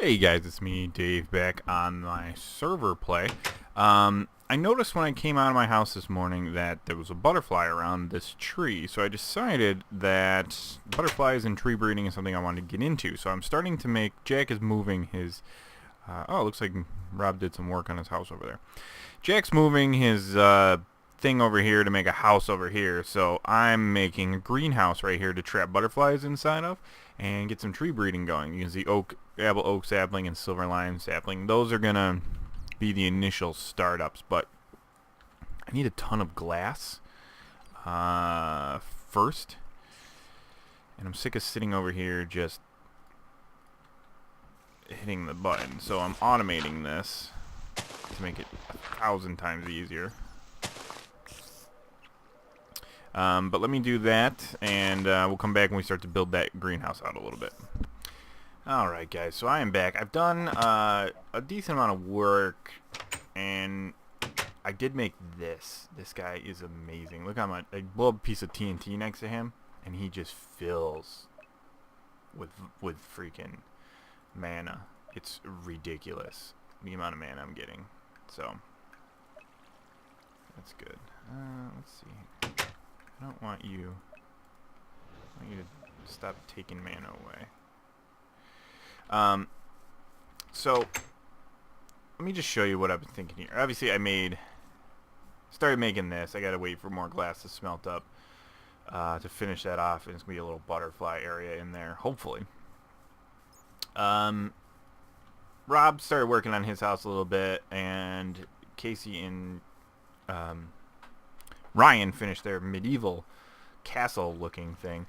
Hey guys, it's me, Dave, back on my server play. I noticed when I came out of my house this morning that there was a butterfly around this tree, so I decided that butterflies and tree breeding is something I wanted to get into. So I'm starting to make, Jack is moving his, oh, it looks like Rob did some work on his house over there. Jack's moving his thing over here to make a house over here, so I'm making a greenhouse right here to trap butterflies inside of and get some tree breeding going. You can see apple oak sapling and silver lime sapling. Those are gonna be the initial startups, but I need a ton of glass first, and I'm sick of sitting over here just hitting the button, so I'm automating this to make it 1,000 times easier. But let me do that, and we'll come back when we start to build that greenhouse out a little bit. Alright guys, so I am back. I've done a decent amount of work, and I did make this. This guy is amazing. Look how much, I blow up a piece of TNT next to him, and he just fills with freaking mana. It's ridiculous, the amount of mana I'm getting. So, that's good. Let's see. I don't want you. I want you to stop taking mana away. So let me just show you what I've been thinking here. Obviously, started making this. I gotta wait for more glass to smelt up to finish that off, and it's gonna be a little butterfly area in there, hopefully. Rob started working on his house a little bit, and Casey and Ryan finished their medieval castle-looking thing.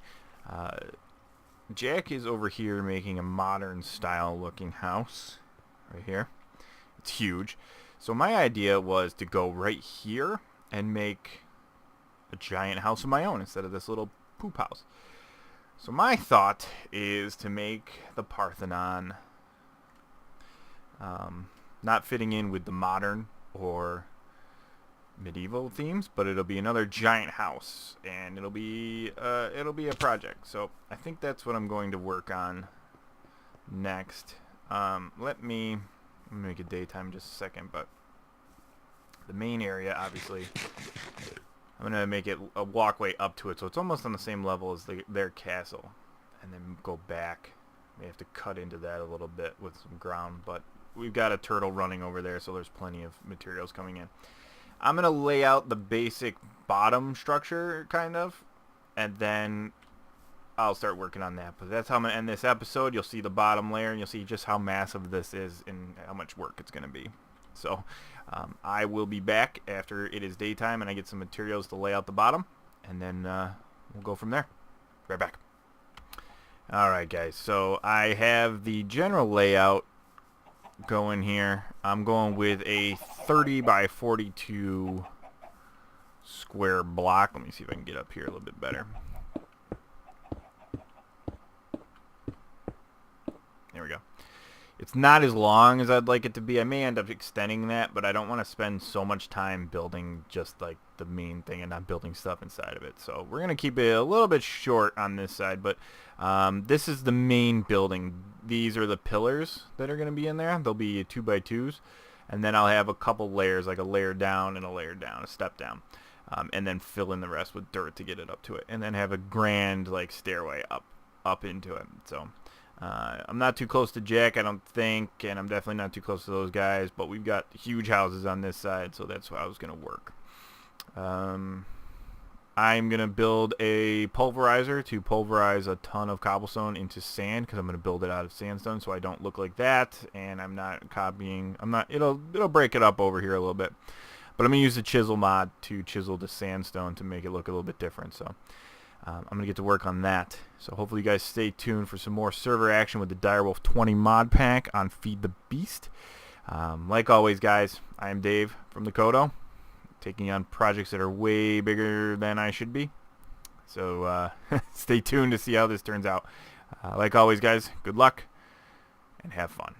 Jack is over here making a modern-style-looking house right here. It's huge. So my idea was to go right here and make a giant house of my own instead of this little poop house. So my thought is to make the Parthenon not fitting in with the modern or medieval themes, but it'll be another giant house, and it'll be a project. So I think that's what I'm going to work on next. Let me make it daytime in just a second, but the main area, obviously, I'm gonna make it a walkway up to it, so it's almost on the same level as their castle, and then go back. We have to cut into that a little bit with some ground, but we've got a turtle running over there, so there's plenty of materials coming in. I'm going to lay out the basic bottom structure, kind of, and then I'll start working on that. But that's how I'm going to end this episode. You'll see the bottom layer, and you'll see just how massive this is and how much work it's going to be. So I will be back after it is daytime and I get some materials to lay out the bottom, and then we'll go from there. Right back. Alright, guys. So I have the general layout going here. I'm going with a 30 by 42 square block. Let me see if I can get up here a little bit better. There we go. It's not as long as I'd like it to be. I may end up extending that, but I don't want to spend so much time building just like the main thing and not building stuff inside of it. So we're going to keep it a little bit short on this side, but this is the main building. These are the pillars that are going to be in there. They'll be 2x2s, and then I'll have a couple layers, like a layer down and a layer down, a step down, and then fill in the rest with dirt to get it up to it, and then have a grand like stairway up into it. So I'm not too close to Jack, I don't think, and I'm definitely not too close to those guys, but we've got huge houses on this side, so that's how I was going to work. I'm going to build a pulverizer to pulverize a ton of cobblestone into sand, because I'm going to build it out of sandstone so I don't look like that, and I'm not copying, it'll break it up over here a little bit. But I'm going to use the chisel mod to chisel the sandstone to make it look a little bit different, so I'm going to get to work on that. So hopefully you guys stay tuned for some more server action with the Direwolf20 mod pack on Feed the Beast. Like always, guys, I am Dave from the KODO, taking on projects that are way bigger than I should be. So stay tuned to see how this turns out. Like always, guys, good luck and have fun.